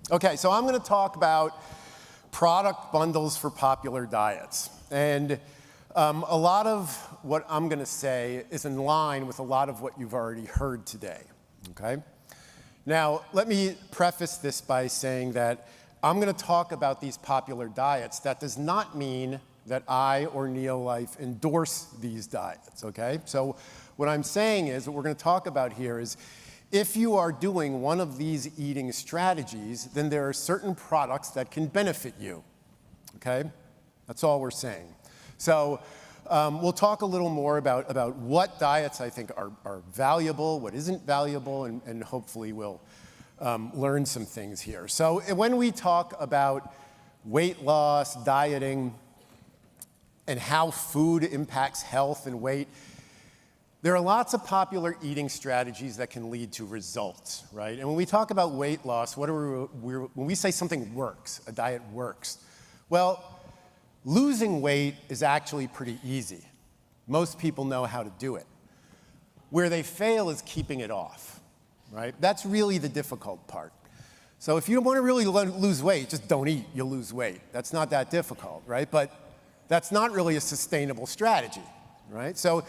Okay, so I'm going to talk about product bundles for popular diets. And a lot of what I'm going to say is in line with a lot of what you've already heard today, okay? Now, let me preface this by saying that I'm going to talk about these popular diets. That does not mean that I or NeoLife endorse these diets, okay? So what I'm saying is, what we're going to talk about here is, if you are doing one of these eating strategies, then there are certain products that can benefit you, okay? That's all we're saying. So we'll talk a little more about what diets I think are valuable, what isn't valuable, and hopefully we'll learn some things here. So when we talk about weight loss, dieting, and how food impacts health and weight, there are lots of popular eating strategies that can lead to results, right? And when we talk about weight loss, when we say something works, a diet works, well, losing weight is actually pretty easy. Most people know how to do it. Where they fail is keeping it off, right? That's really the difficult part. So if you want to really lose weight, just don't eat, you'll lose weight. That's not that difficult, right? But that's not really a sustainable strategy, right? So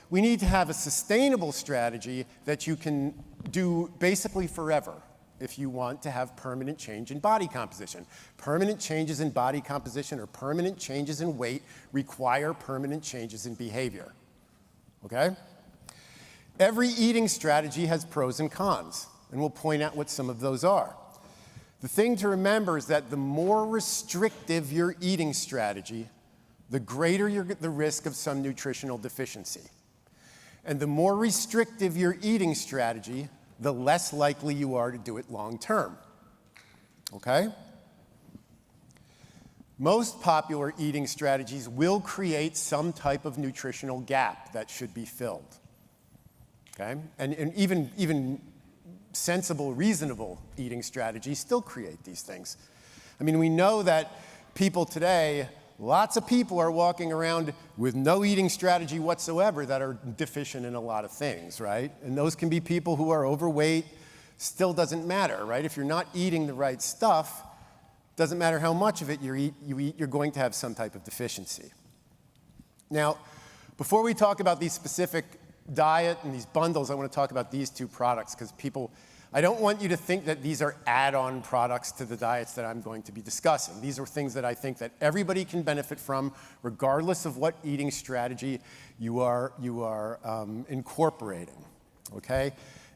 we need to have a sustainable strategy that you can do basically forever if you want to have permanent change in body composition. Permanent changes in body composition or permanent changes in weight require permanent changes in behavior, okay? Every eating strategy has pros and cons, and we'll point out what some of those are. The thing to remember is that the more restrictive your eating strategy, the greater the risk of some nutritional deficiency. And the more restrictive your eating strategy, the less likely you are to do it long term, okay? Most popular eating strategies will create some type of nutritional gap that should be filled, okay? And even sensible, reasonable eating strategies still create these things. I mean, we know that people today, lots of people are walking around with no eating strategy whatsoever that are deficient in a lot of things, right? And those can be people who are overweight. Still doesn't matter, right? If you're not eating the right stuff, doesn't matter how much of it you eat, you're going to have some type of deficiency. Now, before we talk about these specific diet and these bundles, I want to talk about these two products because I don't want you to think that these are add-on products to the diets that I'm going to be discussing. These are things that I think that everybody can benefit from, regardless of what eating strategy you are incorporating, okay?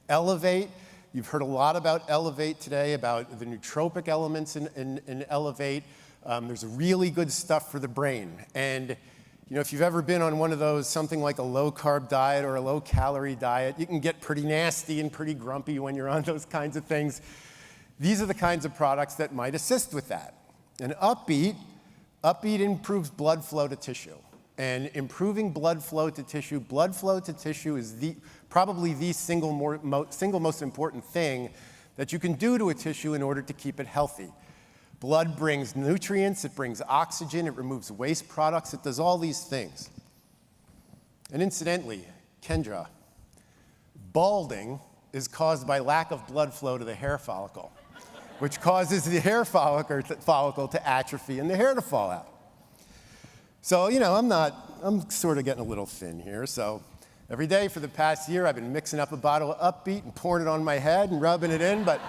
Elevate, you've heard a lot about Elevate today, about the nootropic elements in Elevate. There's really good stuff for the brain. And you know, if you've ever been on one of those, something like a low-carb diet or a low-calorie diet, you can get pretty nasty and pretty grumpy when you're on those kinds of things. These are the kinds of products that might assist with that. And UpBeet improves blood flow to tissue. And improving blood flow to tissue is probably the single most important thing that you can do to a tissue in order to keep it healthy. Blood brings nutrients, it brings oxygen, it removes waste products, it does all these things. And incidentally, Kendra, balding is caused by lack of blood flow to the hair follicle, which causes the hair follicle to atrophy and the hair to fall out. So, you know, I'm sort of getting a little thin here, so every day for the past year I've been mixing up a bottle of UpBeet and pouring it on my head and rubbing it in, but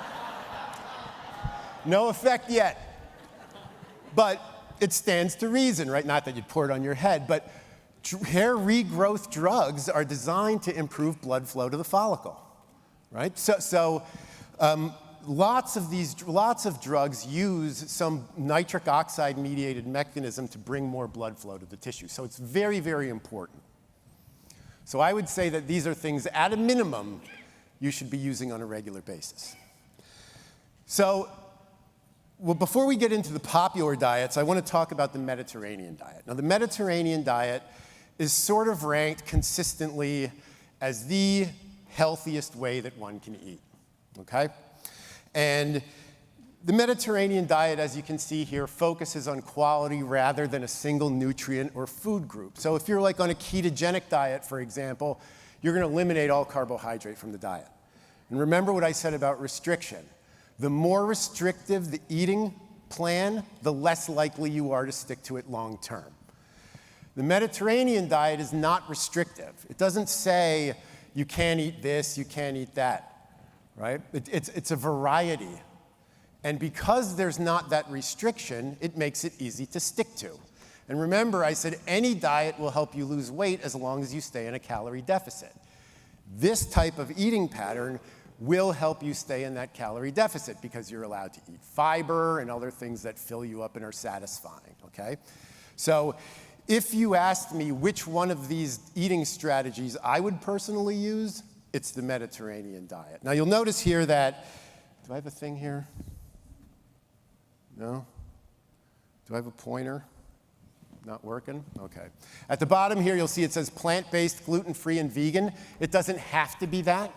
no effect yet. But it stands to reason, right? Not that you'd pour it on your head, but hair regrowth drugs are designed to improve blood flow to the follicle, right? So lots of drugs use some nitric oxide mediated mechanism to bring more blood flow to the tissue. So it's very, very important. So I would say that these are things, at a minimum, you should be using on a regular basis. So, well, before we get into the popular diets, I want to talk about the Mediterranean diet. Now, the Mediterranean diet is sort of ranked consistently as the healthiest way that one can eat, okay? And the Mediterranean diet, as you can see here, focuses on quality rather than a single nutrient or food group. So if you're like on a ketogenic diet, for example, you're going to eliminate all carbohydrate from the diet. And remember what I said about restriction. The more restrictive the eating plan, the less likely you are to stick to it long term. The Mediterranean diet is not restrictive. It doesn't say you can't eat this, you can't eat that, right? It's a variety. And because there's not that restriction, it makes it easy to stick to. And remember, I said any diet will help you lose weight as long as you stay in a calorie deficit. This type of eating pattern will help you stay in that calorie deficit because you're allowed to eat fiber and other things that fill you up and are satisfying, okay? So if you asked me which one of these eating strategies I would personally use, it's the Mediterranean diet. Now you'll notice here that, do I have a thing here? No? Do I have a pointer? Not working? Okay. At the bottom here, you'll see it says plant-based, gluten-free, and vegan. It doesn't have to be that,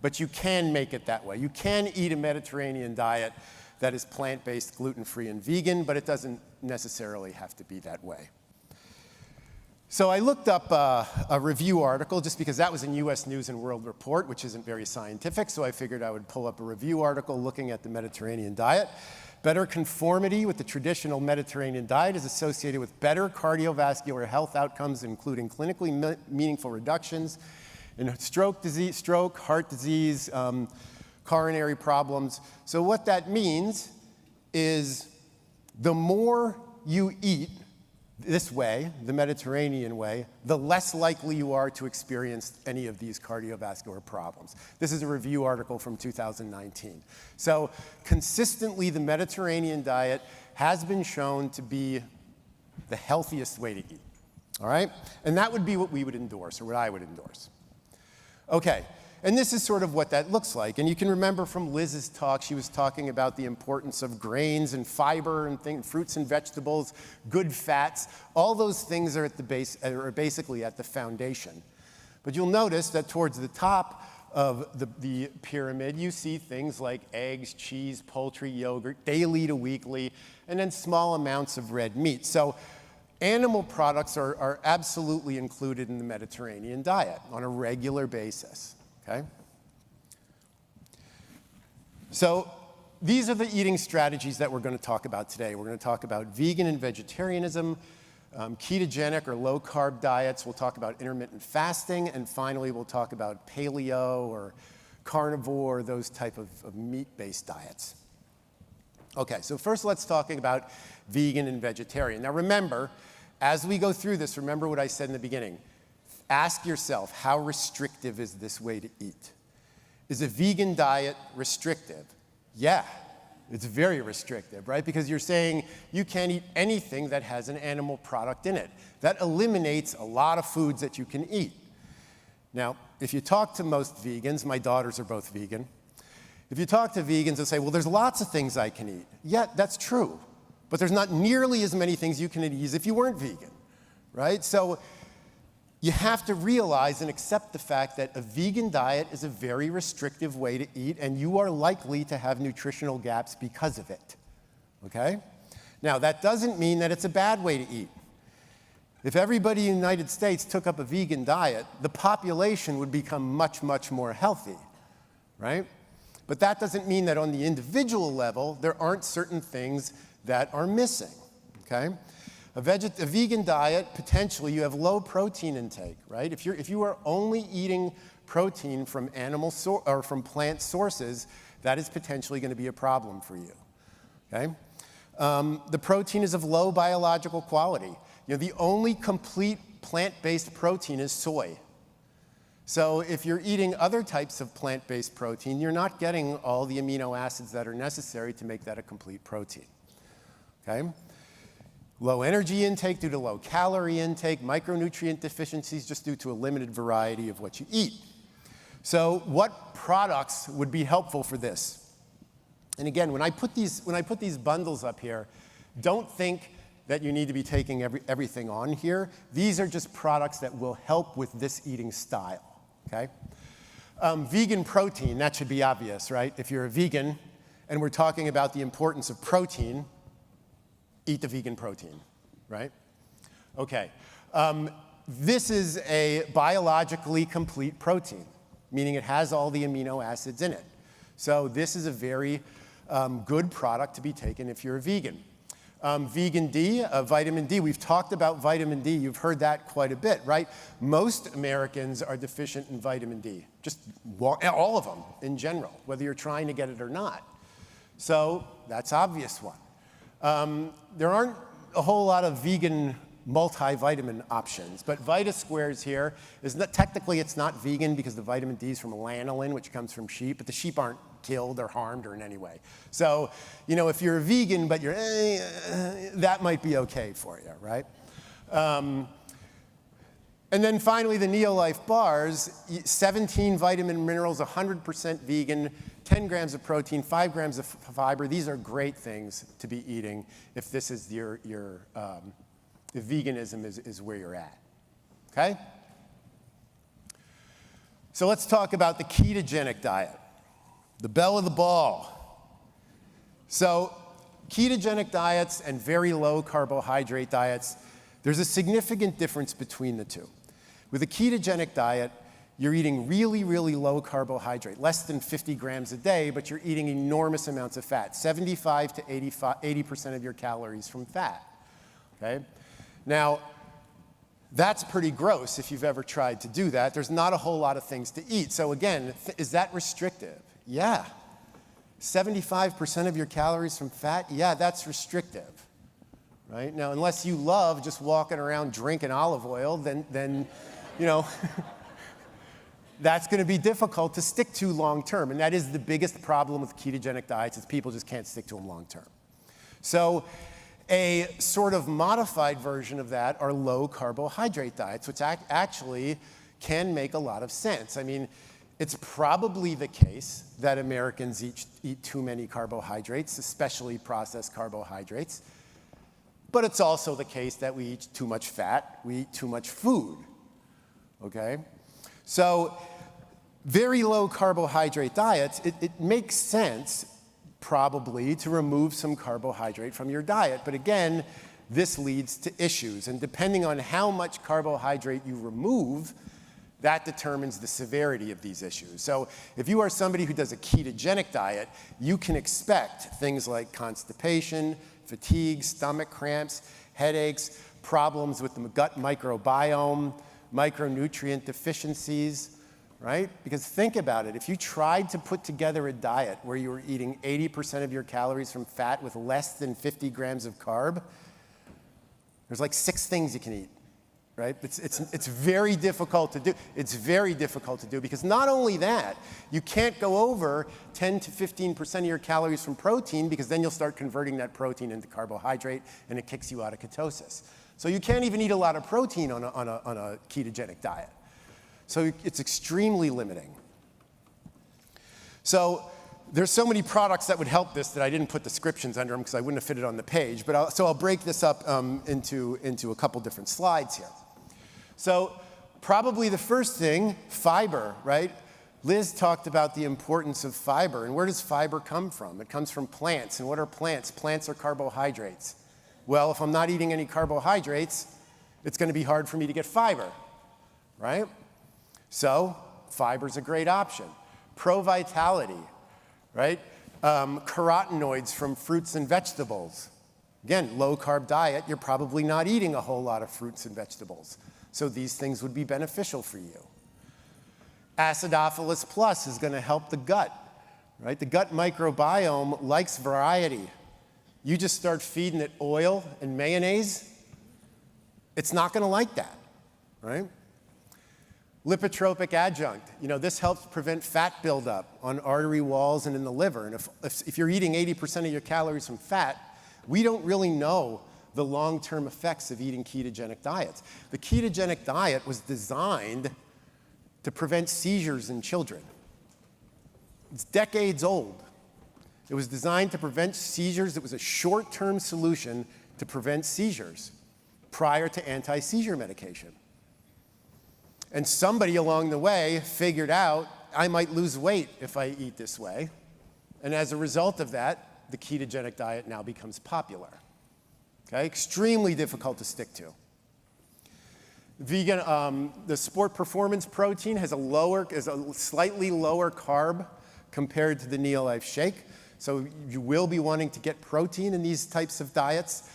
but you can make it that way. You can eat a Mediterranean diet that is plant-based, gluten-free, and vegan, but it doesn't necessarily have to be that way. So I looked up a review article just because that was in US News and World Report, which isn't very scientific, so I figured I would pull up a review article looking at the Mediterranean diet. Better conformity with the traditional Mediterranean diet is associated with better cardiovascular health outcomes, including clinically meaningful reductions in stroke, heart disease, coronary problems. So what that means is the more you eat this way, the Mediterranean way, the less likely you are to experience any of these cardiovascular problems. This is a review article from 2019. So consistently, the Mediterranean diet has been shown to be the healthiest way to eat, all right? And that would be what we would endorse, or what I would endorse. Okay, and this is sort of what that looks like. And you can remember from Liz's talk, she was talking about the importance of grains and fiber and fruits and vegetables, good fats. All those things are at the base, are basically at the foundation. But you'll notice that towards the top of the pyramid, you see things like eggs, cheese, poultry, yogurt, daily to weekly, and then small amounts of red meat. So animal products are absolutely included in the Mediterranean diet on a regular basis. Okay? So these are the eating strategies that we're going to talk about today. We're going to talk about vegan and vegetarianism, ketogenic or low-carb diets. We'll talk about intermittent fasting, and finally we'll talk about paleo or carnivore, those type of meat-based diets. Okay, so first let's talk about vegan and vegetarian. Now remember, as we go through this, remember what I said in the beginning. Ask yourself, how restrictive is this way to eat? Is a vegan diet restrictive? Yeah, it's very restrictive, right? Because you're saying you can't eat anything that has an animal product in it. That eliminates a lot of foods that you can eat. Now, if you talk to most vegans, my daughters are both vegan. If you talk to vegans, they'll say, well, there's lots of things I can eat. Yeah, that's true. But there's not nearly as many things you can eat as if you weren't vegan, right? So you have to realize and accept the fact that a vegan diet is a very restrictive way to eat, and you are likely to have nutritional gaps because of it, okay? Now, that doesn't mean that it's a bad way to eat. If everybody in the United States took up a vegan diet, the population would become much, much more healthy, right? But that doesn't mean that on the individual level, there aren't certain things that are missing, okay? A vegan diet, potentially, you have low protein intake, right? If you are only eating protein from or from plant sources, that is potentially going to be a problem for you, okay? The protein is of low biological quality. You know, the only complete plant-based protein is soy. So if you're eating other types of plant-based protein, you're not getting all the amino acids that are necessary to make that a complete protein, okay? Low energy intake due to low calorie intake, micronutrient deficiencies just due to a limited variety of what you eat. So what products would be helpful for this? And again, when I put these bundles up here, don't think that you need to be taking everything on here. These are just products that will help with this eating style, okay? Vegan protein, that should be obvious, right? If you're a vegan and we're talking about the importance of protein, eat the vegan protein, right? Okay. This is a biologically complete protein, meaning it has all the amino acids in it. So this is a very good product to be taken if you're a vegan. Vegan D, vitamin D. We've talked about vitamin D. You've heard that quite a bit, right? Most Americans are deficient in vitamin D, just all of them in general, whether you're trying to get it or not. So that's an obvious one. There aren't a whole lot of vegan multivitamin options, but Vita-Squares here is not, technically it's not vegan because the vitamin D is from lanolin, which comes from sheep, but the sheep aren't killed or harmed or in any way. So, you know, if you're a vegan, but you're, that might be okay for you, right? And then finally, the NeoLife bars, 17 vitamin and minerals, 100% vegan, 10 grams of protein, 5 grams of fiber. These are great things to be eating if this is if veganism is where you're at, okay? So let's talk about the ketogenic diet, the belle of the ball. So ketogenic diets and very low carbohydrate diets, there's a significant difference between the two. With a ketogenic diet, you're eating really, really low carbohydrate, less than 50 grams a day, but you're eating enormous amounts of fat, 75 to 80% of your calories from fat, okay? Now, that's pretty gross if you've ever tried to do that. There's not a whole lot of things to eat. So again, is that restrictive? Yeah. 75% of your calories from fat? Yeah, that's restrictive, right? Now, unless you love just walking around drinking olive oil, then you know, that's going to be difficult to stick to long term. And that is the biggest problem with ketogenic diets is people just can't stick to them long term. So a sort of modified version of that are low carbohydrate diets, which actually can make a lot of sense. I mean, it's probably the case that Americans eat too many carbohydrates, especially processed carbohydrates. But it's also the case that we eat too much fat, we eat too much food, okay? So very low carbohydrate diets, it makes sense probably to remove some carbohydrate from your diet. But again, this leads to issues. And depending on how much carbohydrate you remove, that determines the severity of these issues. So if you are somebody who does a ketogenic diet, you can expect things like constipation, fatigue, stomach cramps, headaches, problems with the gut microbiome, micronutrient deficiencies, right? Because think about it. If you tried to put together a diet where you were eating 80% of your calories from fat with less than 50 grams of carb, there's like 6 things you can eat, right? It's very difficult to do. It's very difficult to do because not only that, you can't go over 10 to 15% of your calories from protein because then you'll start converting that protein into carbohydrate and it kicks you out of ketosis. So you can't even eat a lot of protein on a ketogenic diet. So it's extremely limiting. So there's so many products that would help this that I didn't put descriptions under them because I wouldn't have fit it on the page. But I'll break this up into a couple different slides here. So probably the first thing, fiber, right? Liz talked about the importance of fiber. And where does fiber come from? It comes from plants. And what are plants? Plants are carbohydrates. Well, if I'm not eating any carbohydrates, it's going to be hard for me to get fiber, right? So fiber's a great option. Pro-vitality, right? Carotenoids from fruits and vegetables. Again, low-carb diet, you're probably not eating a whole lot of fruits and vegetables. So these things would be beneficial for you. Acidophilus Plus is going to help the gut, right? The gut microbiome likes variety. You just start feeding it oil and mayonnaise, it's not going to like that, right? Lipotropic adjunct, you know, this helps prevent fat buildup on artery walls and in the liver. And if you're eating 80% of your calories from fat, we don't really know the long-term effects of eating ketogenic diets. The ketogenic diet was designed to prevent seizures in children. It's decades old. It was designed to prevent seizures. It was a short-term solution to prevent seizures prior to anti-seizure medication. And somebody along the way figured out, I might lose weight if I eat this way. And as a result of that, the ketogenic diet now becomes popular. Okay, extremely difficult to stick to. Vegan, the sport performance protein has a slightly lower carb compared to the NeoLifeShake. So you will be wanting to get protein in these types of diets.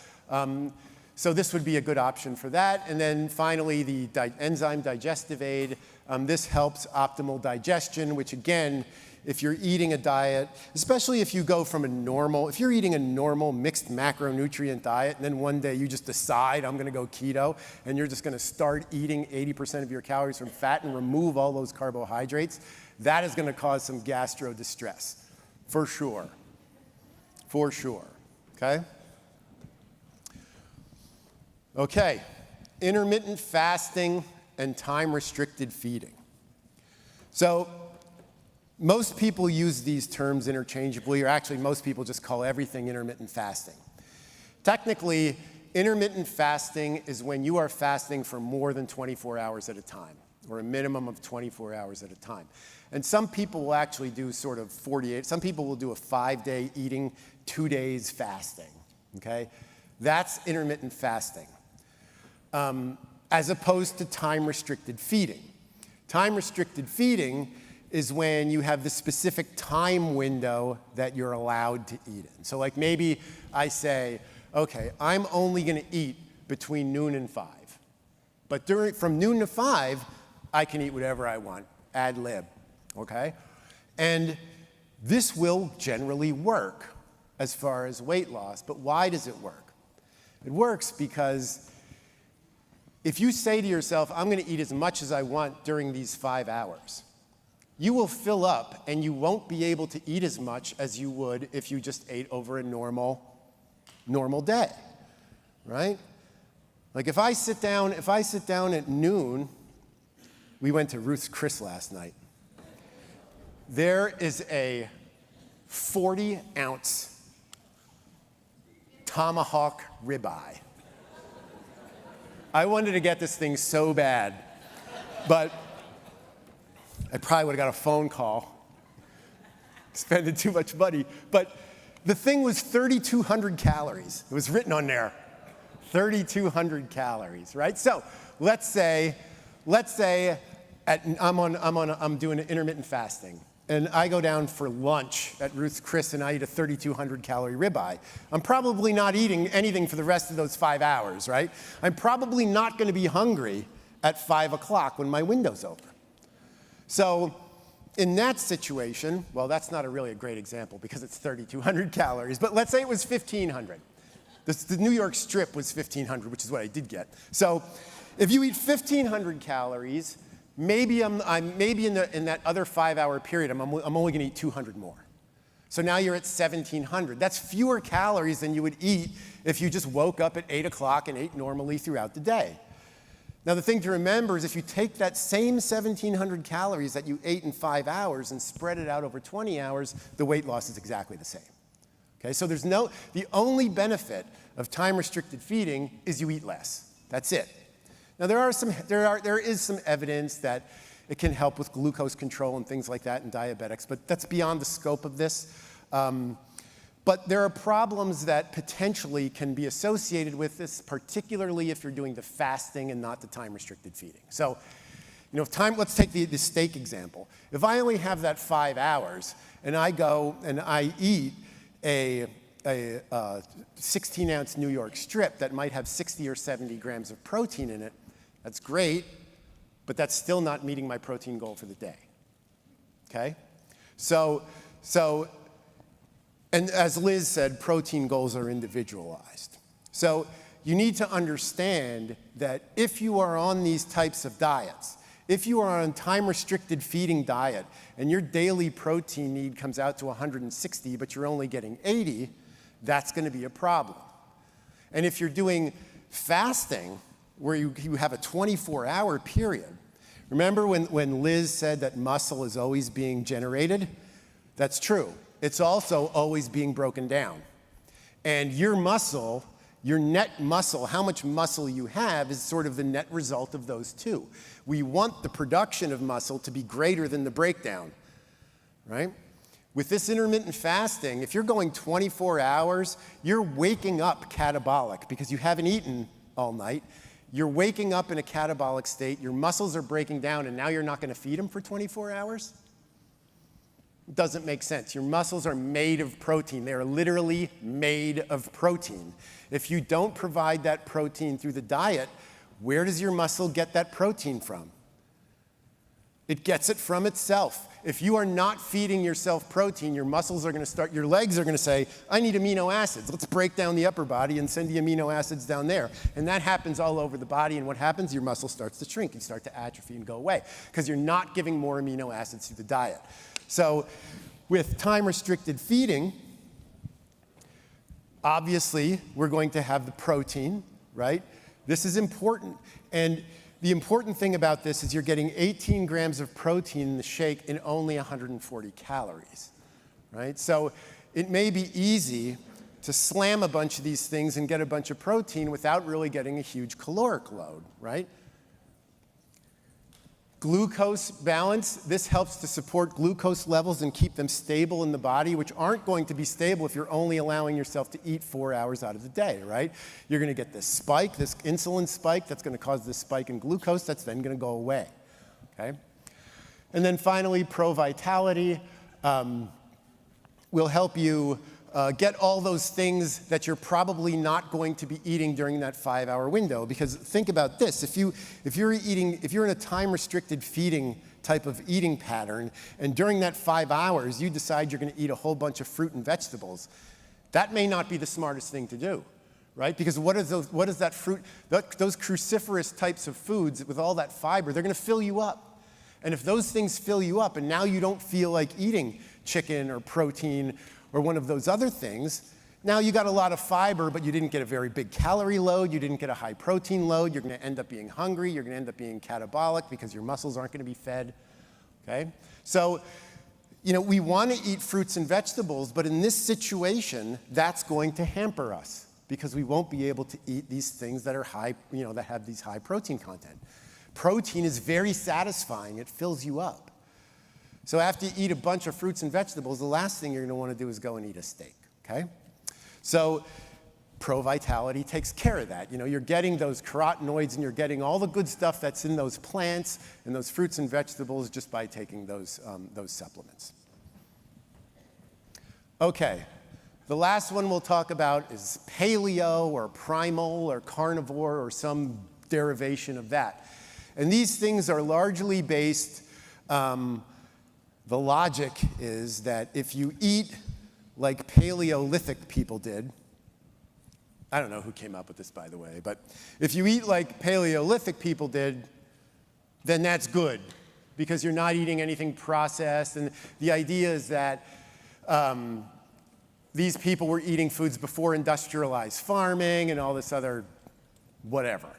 So this would be a good option for that. And then finally, the enzyme digestive aid. This helps optimal digestion, which again, if you're eating a diet, especially if you go from if you're eating a normal mixed macronutrient diet, and then one day you just decide, I'm gonna go keto, and you're just gonna start eating 80% of your calories from fat and remove all those carbohydrates, that is gonna cause some gastro distress, for sure, okay? Okay, intermittent fasting and time-restricted feeding. So most people use these terms interchangeably, or actually most people just call everything intermittent fasting. Technically, intermittent fasting is when you are fasting for more than 24 hours at a time, or a minimum of 24 hours at a time. And some people will actually do sort of 48, some people will do a 5-day eating, 2 days fasting, okay? That's intermittent fasting, as opposed to time-restricted feeding. Time-restricted feeding is when you have the specific time window that you're allowed to eat in. So like maybe I say, okay, I'm only gonna eat between noon and 5. But from noon to 5, I can eat whatever I want, ad lib, okay? And this will generally work as far as weight loss, but why does it work? It works because if you say to yourself, I'm gonna eat as much as I want during these 5 hours, you will fill up and you won't be able to eat as much as you would if you just ate over a normal day, right? Like if I sit down at noon, we went to Ruth's Chris last night. There is a 40-ounce tomahawk ribeye. I wanted to get this thing so bad, but I probably would have got a phone call, spending too much money. But the thing was 3,200 calories. It was written on there, 3,200 calories, right? So let's say I'm doing intermittent fasting, and I go down for lunch at Ruth's Chris and I eat a 3,200 calorie ribeye. I'm probably not eating anything for the rest of those 5 hours, right? I'm probably not gonna be hungry at 5 o'clock when my window's open. So in that situation, well, that's not really a great example because it's 3,200 calories, but let's say it was 1,500. The New York strip was 1,500, which is what I did get. So if you eat 1,500 calories, maybe in that other 5-hour period, I'm only gonna eat 200 more. So now you're at 1,700. That's fewer calories than you would eat if you just woke up at 8 o'clock and ate normally throughout the day. Now, the thing to remember is if you take that same 1,700 calories that you ate in 5 hours and spread it out over 20 hours, the weight loss is exactly the same. Okay, so the only benefit of time-restricted feeding is you eat less. That's it. Now, there is some evidence that it can help with glucose control and things like that in diabetics, but that's beyond the scope of this. But there are problems that potentially can be associated with this, particularly if you're doing the fasting and not the time-restricted feeding. So, let's take the steak example. If I only have that 5 hours and I go and I eat a 16-ounce New York strip that might have 60 or 70 grams of protein in it, that's great, but that's still not meeting my protein goal for the day, okay? And as Liz said, protein goals are individualized. So you need to understand that if you are on these types of diets, if you are on time-restricted feeding diet and your daily protein need comes out to 160, but you're only getting 80, that's gonna be a problem. And if you're doing fasting, where you have a 24-hour period, remember when Liz said that muscle is always being generated? That's true. It's also always being broken down. And your muscle, your net muscle, how much muscle you have is sort of the net result of those two. We want the production of muscle to be greater than the breakdown, right? With this intermittent fasting, if you're going 24 hours, you're waking up catabolic because you haven't eaten all night. You're waking up in a catabolic state, your muscles are breaking down, and now you're not gonna feed them for 24 hours? Doesn't make sense. Your muscles are made of protein. They are literally made of protein. If you don't provide that protein through the diet, where does your muscle get that protein from? It gets it from itself. If you are not feeding yourself protein, your muscles are going to start, your legs are going to say, I need amino acids. Let's break down the upper body and send the amino acids down there. And that happens all over the body. And what happens? Your muscle starts to shrink. You start to atrophy and go away because you're not giving more amino acids through the diet. So with time-restricted feeding, obviously, we're going to have the protein, right? This is important. And the important thing about this is you're getting 18 grams of protein in the shake in only 140 calories, right? So it may be easy to slam a bunch of these things and get a bunch of protein without really getting a huge caloric load, right? Glucose balance, this helps to support glucose levels and keep them stable in the body, which aren't going to be stable if you're only allowing yourself to eat 4 hours out of the day, right? You're going to get this spike, this insulin spike, that's going to cause this spike in glucose, that's then going to go away, okay? And then finally, pro-vitality will help you get all those things that you're probably not going to be eating during that 5-hour window. Because think about this, if you're in a time-restricted feeding type of eating pattern, and during that 5 hours you decide you're going to eat a whole bunch of fruit and vegetables, that may not be the smartest thing to do, right? Because what is that fruit, those cruciferous types of foods with all that fiber, they're going to fill you up. And if those things fill you up and now you don't feel like eating chicken or protein or one of those other things, now you got a lot of fiber, but you didn't get a very big calorie load, you didn't get a high protein load, you're going to end up being hungry, you're going to end up being catabolic because your muscles aren't going to be fed, okay? So, you know, we want to eat fruits and vegetables, but in this situation, that's going to hamper us because we won't be able to eat these things that are high, you know, that have these high protein content. Protein is very satisfying, it fills you up. So after you eat a bunch of fruits and vegetables, the last thing you're going to want to do is go and eat a steak, okay? So pro-vitality takes care of that. You know, you're getting those carotenoids and you're getting all the good stuff that's in those plants and those fruits and vegetables just by taking those supplements. Okay, the last one we'll talk about is Paleo or Primal or Carnivore or some derivation of that. And these things are largely based, the logic is that if you eat like Paleolithic people did, I don't know who came up with this, by the way, but if you eat like Paleolithic people did, then that's good because you're not eating anything processed. And the idea is that these people were eating foods before industrialized farming and all this other whatever.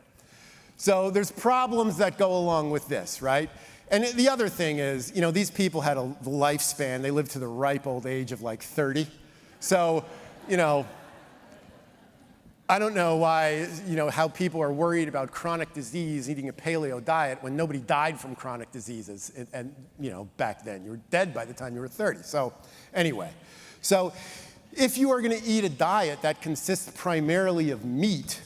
So there's problems that go along with this, right? And the other thing is, you know, these people had a lifespan. They lived to the ripe old age of like 30. So, you know, I don't know why, you know, how people are worried about chronic disease eating a paleo diet when nobody died from chronic diseases. And you know, back then, you were dead by the time you were 30. So anyway, so if you are going to eat a diet that consists primarily of meat,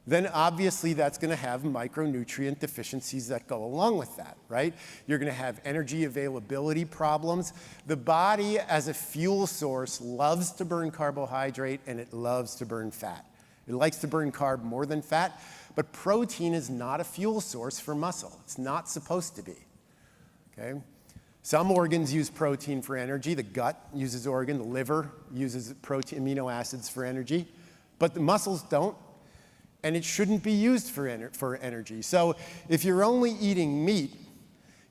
then obviously that's going to have micronutrient deficiencies that go along with that, right? You're going to have energy availability problems. The body, as a fuel source, loves to burn carbohydrate and it loves to burn fat. It likes to burn carb more than fat, but protein is not a fuel source for muscle. It's not supposed to be, okay? Some organs use protein for energy. The gut uses organ, the liver uses protein, amino acids for energy, but the muscles don't. And it shouldn't be used for energy. So if you're only eating meat,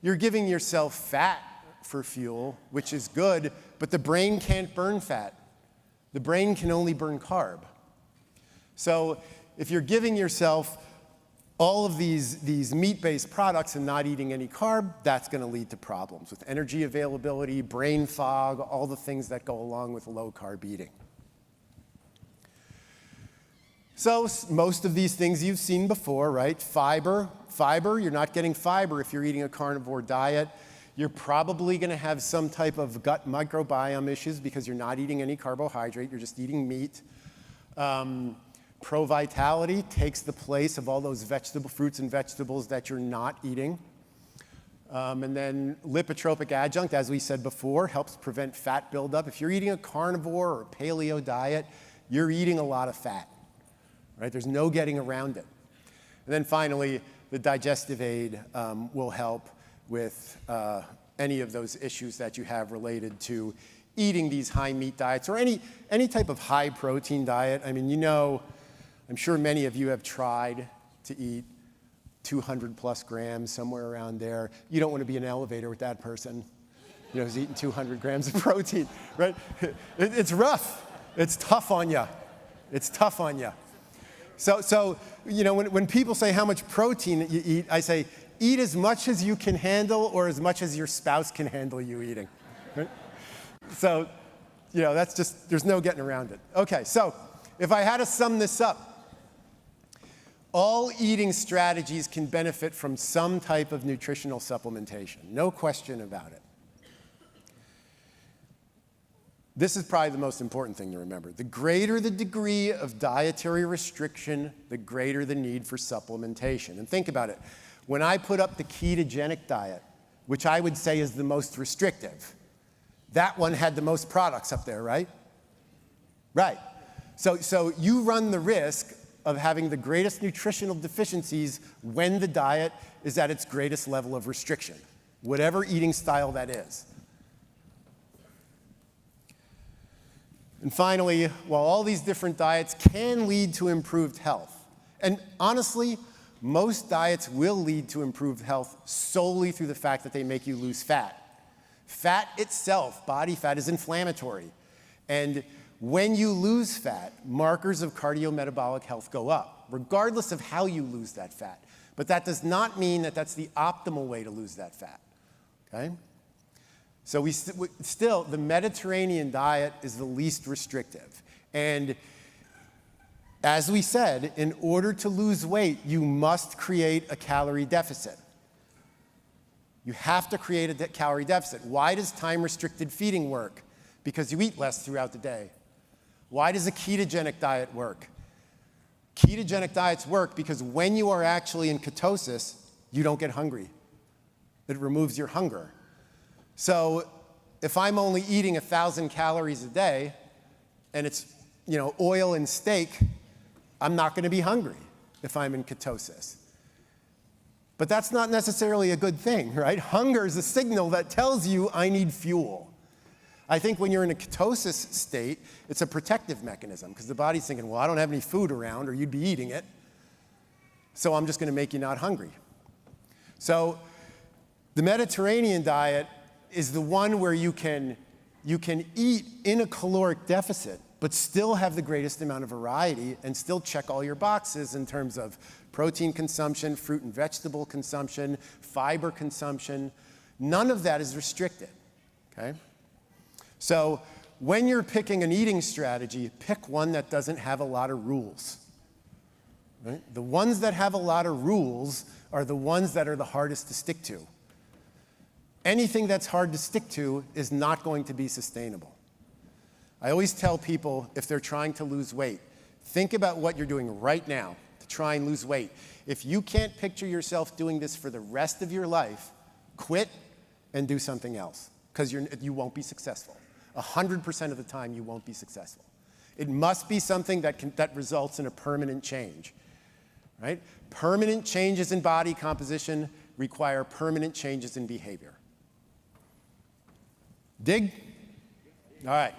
you're giving yourself fat for fuel, which is good, but the brain can't burn fat. The brain can only burn carb. So if you're giving yourself all of these meat-based products and not eating any carb, that's going to lead to problems with energy availability, brain fog, all the things that go along with low-carb eating. So most of these things you've seen before, right? Fiber, you're not getting fiber if you're eating a carnivore diet. You're probably going to have some type of gut microbiome issues because you're not eating any carbohydrate, you're just eating meat. Pro-vitality takes the place of all those fruits and vegetables that you're not eating. And then Lipotropic Adjunct, as we said before, helps prevent fat buildup. If you're eating a carnivore or a paleo diet, you're eating a lot of fat, right? There's no getting around it. And then finally, the digestive aid will help with any of those issues that you have related to eating these high meat diets or any type of high protein diet. I mean, you know, I'm sure many of you have tried to eat 200 plus grams, somewhere around there. You don't want to be in an elevator with that person, you know, who's eating 200 grams of protein, right? It's rough. It's tough on you. It's tough on you. So you know, when people say how much protein you eat, I say, eat as much as you can handle or as much as your spouse can handle you eating, right? So, you know, that's just, there's no getting around it. Okay, so if I had to sum this up, all eating strategies can benefit from some type of nutritional supplementation. No question about it. This is probably the most important thing to remember. The greater the degree of dietary restriction, the greater the need for supplementation. And think about it. When I put up the ketogenic diet, which I would say is the most restrictive, that one had the most products up there, right? Right. So you run the risk of having the greatest nutritional deficiencies when the diet is at its greatest level of restriction, whatever eating style that is. And finally, while all these different diets can lead to improved health, and honestly, most diets will lead to improved health solely through the fact that they make you lose fat. Fat itself, body fat, is inflammatory. And when you lose fat, markers of cardiometabolic health go up, regardless of how you lose that fat. But that does not mean that that's the optimal way to lose that fat, okay? So still, the Mediterranean diet is the least restrictive. And as we said, in order to lose weight, you must create a calorie deficit. You have to create a calorie deficit. Why does time-restricted feeding work? Because you eat less throughout the day. Why does a ketogenic diet work? Ketogenic diets work because when you are actually in ketosis, you don't get hungry. It removes your hunger. So if I'm only eating 1,000 calories a day and it's, you know, oil and steak, I'm not going to be hungry if I'm in ketosis. But that's not necessarily a good thing, right? Hunger is a signal that tells you I need fuel. I think when you're in a ketosis state, it's a protective mechanism because the body's thinking, well, I don't have any food around or you'd be eating it, so I'm just going to make you not hungry. So the Mediterranean diet is the one where you can eat in a caloric deficit but still have the greatest amount of variety and still check all your boxes in terms of protein consumption, fruit and vegetable consumption, fiber consumption. None of that is restricted, okay? So when you're picking an eating strategy, pick one that doesn't have a lot of rules, right? The ones that have a lot of rules are the ones that are the hardest to stick to. Anything that's hard to stick to is not going to be sustainable. I always tell people, if they're trying to lose weight, think about what you're doing right now to try and lose weight. If you can't picture yourself doing this for the rest of your life, quit and do something else, because you won't be successful. 100% of the time, you won't be successful. It must be something that results in a permanent change, right? Permanent changes in body composition require permanent changes in behavior. Dig? All right.